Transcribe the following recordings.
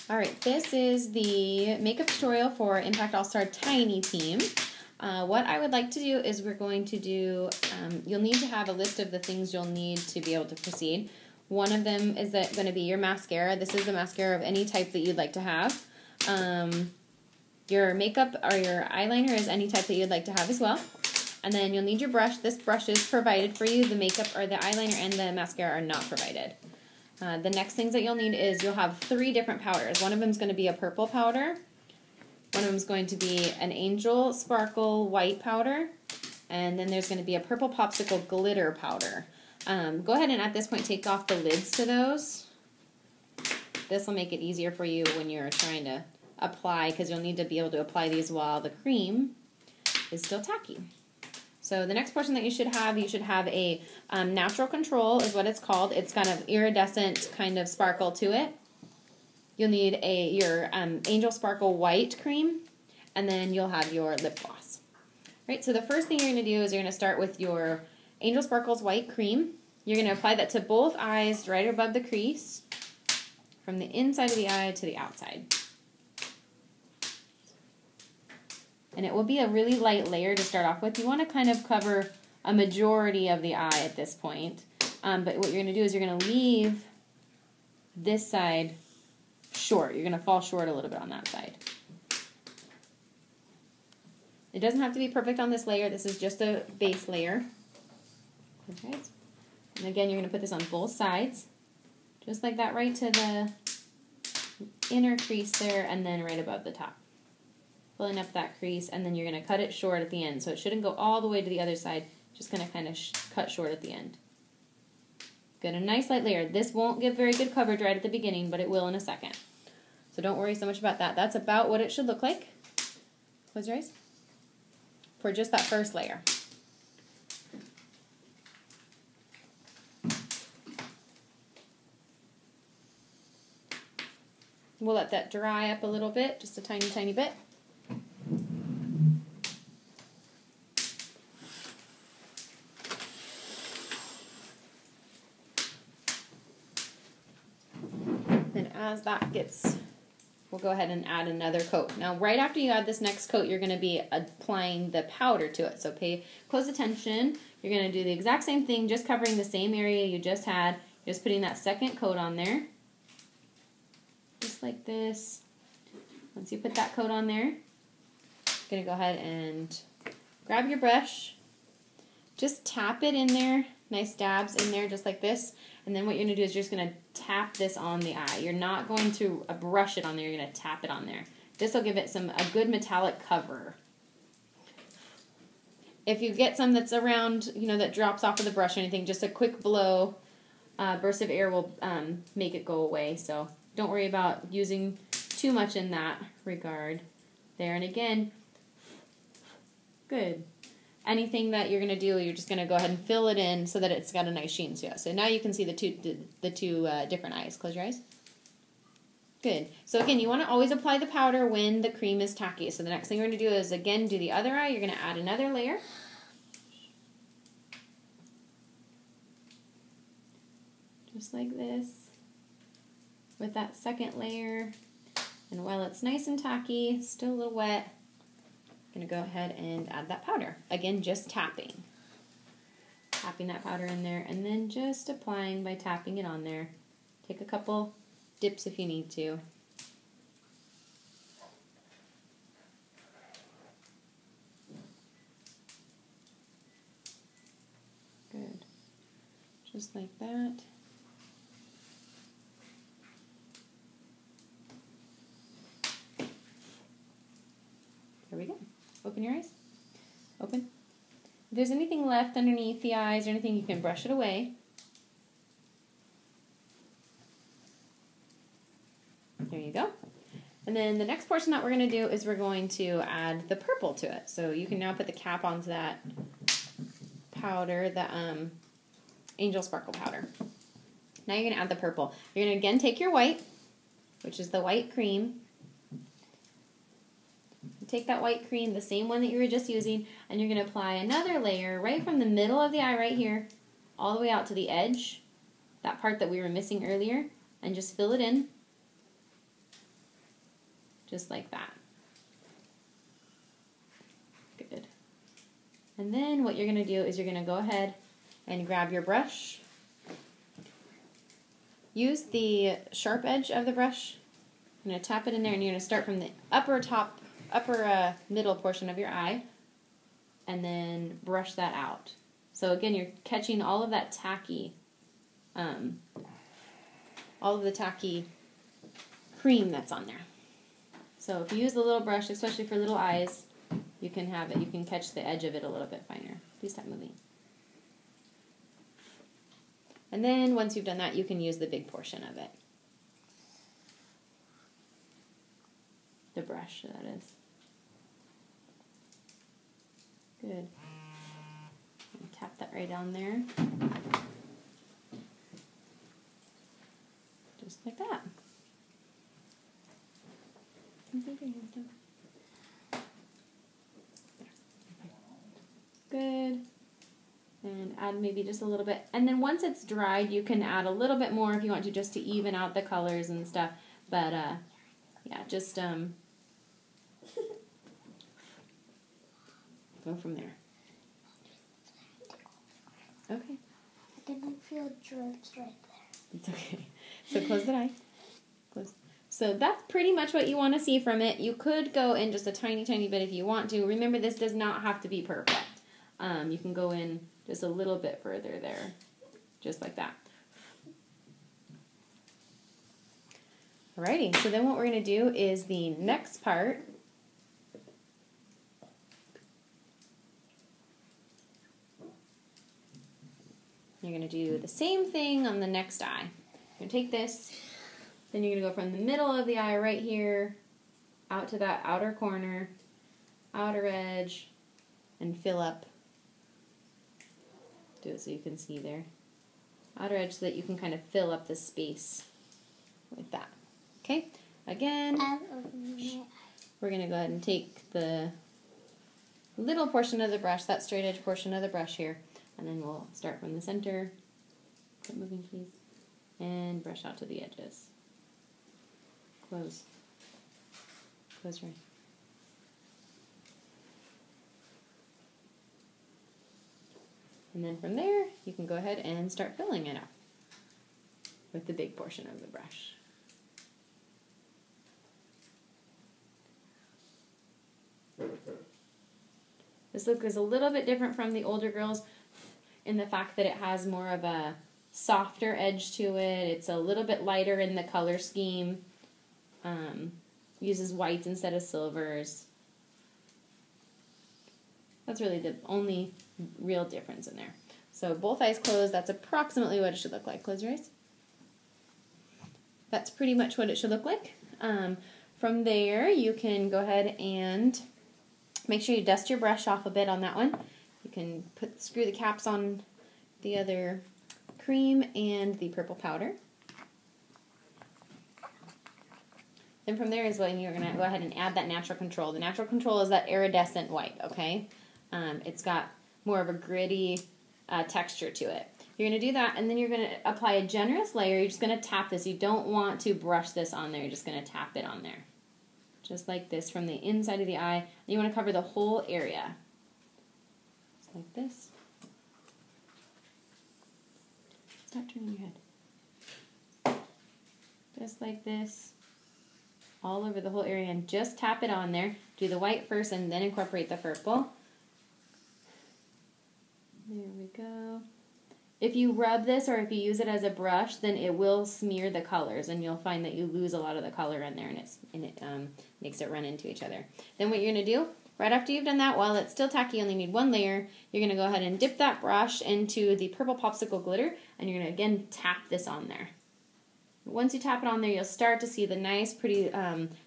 All right, this is the makeup tutorial for MPACT All-Star Tiny Team. What I would like to do is we're going to do, you'll need to have a list of the things you'll need to be able to proceed. One of them is going to be your mascara. This is the mascara of any type that you'd like to have. Your makeup or your eyeliner is any type that you'd like to have as well. And then you'll need your brush. This brush is provided for you. The makeup or the eyeliner and the mascara are not provided. The next things that you'll need is you'll have 3 different powders. One of them is going to be a purple powder. One of them is going to be an Angel Sparkle white powder. And then there's going to be a purple popsicle glitter powder. Go ahead and at this point take off the lids to those. This will make it easier for you when you're trying to apply, because you'll need to be able to apply these while the cream is still tacky. So the next portion that you should have a natural control is what it's called. It's kind of iridescent kind of sparkle to it. You'll need your Angel Sparkle white cream, and then you'll have your lip gloss. Right, so the first thing you're going to do is you're going to start with your Angel Sparkle's white cream. You're going to apply that to both eyes right above the crease, from the inside of the eye to the outside. And it will be a really light layer to start off with. You want to kind of cover a majority of the eye at this point. But what you're going to do is you're going to leave this side short. You're going to fall short a little bit on that side. It doesn't have to be perfect on this layer. This is just a base layer. Okay. And again, you're going to put this on both sides. Just like that, right to the inner crease there, and then right above the top. Filling up that crease, and then you're going to cut it short at the end. So it shouldn't go all the way to the other side, just going to kind of cut short at the end. Good, a nice light layer. This won't give very good coverage right at the beginning, but it will in a second. So don't worry so much about that. That's about what it should look like. Close your eyes. For just that first layer. We'll let that dry up a little bit, just a tiny, tiny bit. Then as that gets, we'll go ahead and add another coat. Now right after you add this next coat, you're going to be applying the powder to it. So pay close attention. You're going to do the exact same thing, just covering the same area you just had. Just putting that second coat on there. Just like this. Once you put that coat on there, you're going to go ahead and grab your brush. Just tap it in there. Nice dabs in there, just like this. And then what you're going to do is you're just going to tap this on the eye. You're not going to brush it on there. You're going to tap it on there. This will give it a good metallic cover. If you get some that's around, that drops off of the brush or anything, just a quick blow, burst of air will make it go away. So don't worry about using too much in that regard there. And again, good. Anything that you're going to do, you're just going to go ahead and fill it in so that it's got a nice sheen to it. So now you can see the two different eyes. Close your eyes. Good. So again, you want to always apply the powder when the cream is tacky. So the next thing we're going to do is, again, do the other eye. You're going to add another layer. Just like this. With that second layer. And while it's nice and tacky, still a little wet, I'm going to go ahead and add that powder. Again, just tapping. Tapping that powder in there, and then just applying by tapping it on there. Take a couple dips if you need to. Good. Just like that. There we go. Open your eyes. Open. If there's anything left underneath the eyes or anything, you can brush it away. There you go. And then the next portion that we're going to do is we're going to add the purple to it. So you can now put the cap onto that powder, the Angel Sparkle powder. Now you're going to add the purple. You're going to again take your white, which is the white cream. Take that white cream, the same one that you were just using, and you're going to apply another layer right from the middle of the eye right here, all the way out to the edge, that part that we were missing earlier, and just fill it in. just like that. Good. And then what you're going to do is you're going to go ahead and grab your brush. Use the sharp edge of the brush. I'm going to tap it in there, and you're going to start from the upper middle portion of your eye, and then brush that out. So again, you're catching all of that tacky, cream that's on there. So if you use the little brush, especially for little eyes, you can have it. You can catch the edge of it a little bit finer. Please stop moving. And then once you've done that, you can use the big portion of it. The brush, that is. Good. And tap that right down there. Just like that. Good. And add maybe just a little bit. And then once it's dried, you can add a little bit more if you want to, just to even out the colors and stuff. But yeah, just go from there. Okay. I didn't feel germs right there. It's okay. So close the eye. Close. So that's pretty much what you want to see from it. You could go in just a tiny, tiny bit if you want to. Remember, this does not have to be perfect. You can go in just a little bit further there, just like that. Alrighty, so then what we're going to do is the next part. You're going to do the same thing on the next eye. You're going to take this, then you're going to go from the middle of the eye right here, out to that outer corner, outer edge, and fill up. Do it so you can see there. Outer edge so that you can kind of fill up the space like that. Okay? Again, we're going to go ahead and take the little portion of the brush, that straight edge portion of the brush here, and then we'll start from the center. Quit moving, please. And brush out to the edges. Close. Close your eye. And then from there, you can go ahead and start filling it up with the big portion of the brush. This look is a little bit different from the older girls in the fact that it has more of a softer edge to it. It's a little bit lighter in the color scheme. Uses whites instead of silvers. That's really the only real difference in there. So both eyes closed. That's approximately what it should look like. Close your eyes. That's pretty much what it should look like. From there, you can go ahead and make sure you dust your brush off a bit on that one. You can screw the caps on the other cream and the purple powder. Then from there is when you're going to go ahead and add that natural control. The natural control is that iridescent white, okay? It's got more of a gritty texture to it. You're going to do that, and then you're going to apply a generous layer. You're just going to tap this. You don't want to brush this on there. You're just going to tap it on there. Just like this from the inside of the eye. And you want to cover the whole area. Just like this. Stop turning your head. Just like this. All over the whole area, and just tap it on there. Do the white first and then incorporate the purple. There we go. If you rub this or if you use it as a brush, then it will smear the colors, and you'll find that you lose a lot of the color in there, and it makes it run into each other. Then what you're going to do, right after you've done that, while it's still tacky, you only need one layer, you're going to go ahead and dip that brush into the purple popsicle glitter, and you're going to again tap this on there. Once you tap it on there, you'll start to see the nice, pretty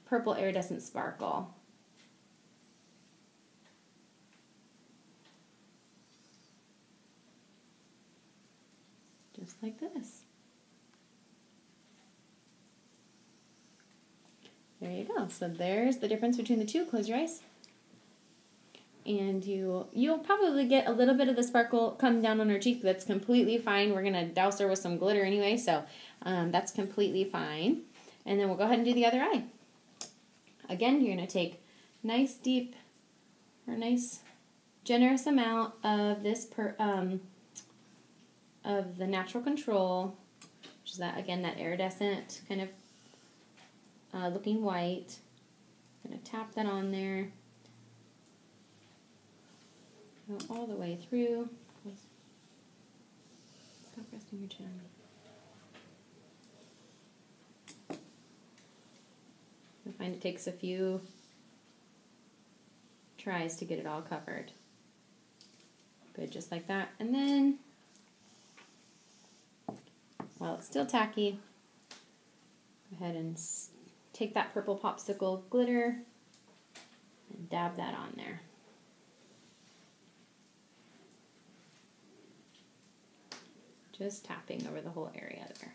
purple iridescent sparkle. Just like this. There you go. So there's the difference between the two. Close your eyes. And you'll probably get a little bit of the sparkle come down on her cheek. That's completely fine. We're going to douse her with some glitter anyway, so that's completely fine. And then we'll go ahead and do the other eye. Again, you're going to take nice deep or nice generous amount of this of the natural control, which is that, again, that iridescent kind of looking white. I'm going to tap that on there. Go all the way through. Stop resting your chin on me. You'll find it takes a few tries to get it all covered. Good, just like that. And then, while it's still tacky, go ahead and take that purple popsicle glitter and dab that on there. Just tapping over the whole area there.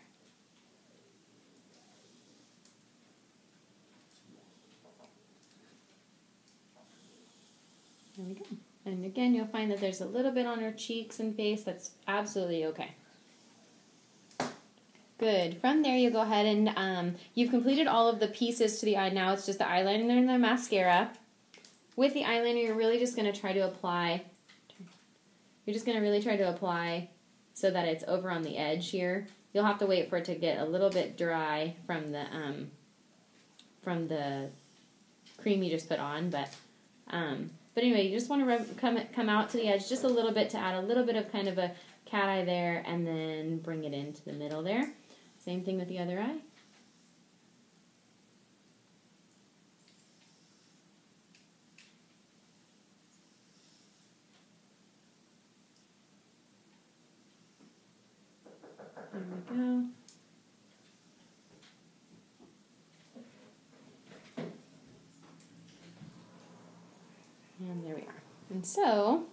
There we go. And again, you'll find that there's a little bit on her cheeks and face. That's absolutely okay. Good. From there, you go ahead and you've completed all of the pieces to the eye. Now it's just the eyeliner and the mascara. With the eyeliner, you're really just going to try to apply. You're just going to really try to apply so that it's over on the edge here. You'll have to wait for it to get a little bit dry from the cream you just put on, but anyway, you just want to come out to the edge just a little bit to add a little bit of kind of a cat eye there, and then bring it into the middle there. Same thing with the other eye. There we go. And there we are. And so,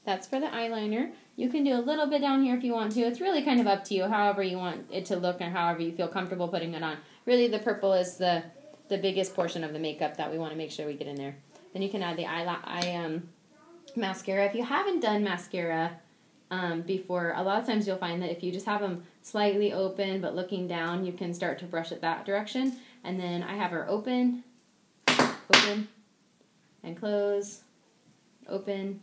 that's for the eyeliner. You can do a little bit down here if you want to. It's really kind of up to you, however you want it to look and however you feel comfortable putting it on. Really, the purple is the biggest portion of the makeup that we want to make sure we get in there. Then you can add the mascara. If you haven't done mascara before, a lot of times you'll find that if you just have them slightly open but looking down, you can start to brush it that direction. And then I have her open, and close, open,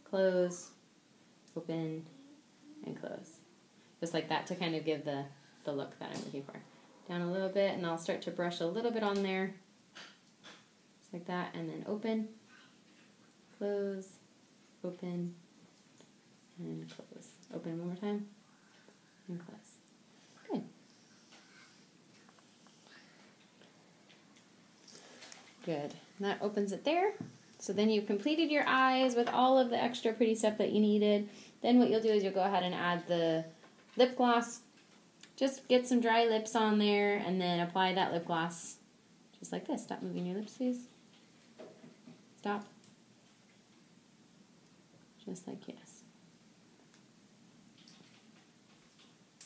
close, open, and close. Just like that to kind of give the look that I'm looking for. Down a little bit, and I'll start to brush a little bit on there. Just like that, and then open, close, open, and close. Open one more time, and close. Good. Good. And that opens it there. So then you've completed your eyes with all of the extra pretty stuff that you needed. Then what you'll do is you'll go ahead and add the lip gloss. Just get some dry lips on there and then apply that lip gloss just like this. Stop moving your lips, please. Stop. Just like yes.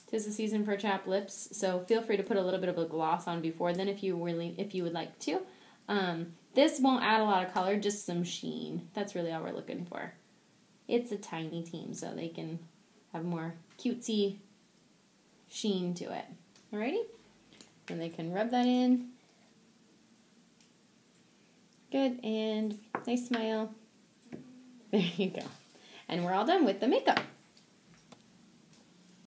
'Tis the season for chapped lips, so feel free to put a little bit of a gloss on before then if you would like to. This won't add a lot of color, just some sheen. That's really all we're looking for. It's a tiny team, so they can have more cutesy sheen to it. Alrighty? And they can rub that in. Good, and nice smile. There you go. And we're all done with the makeup.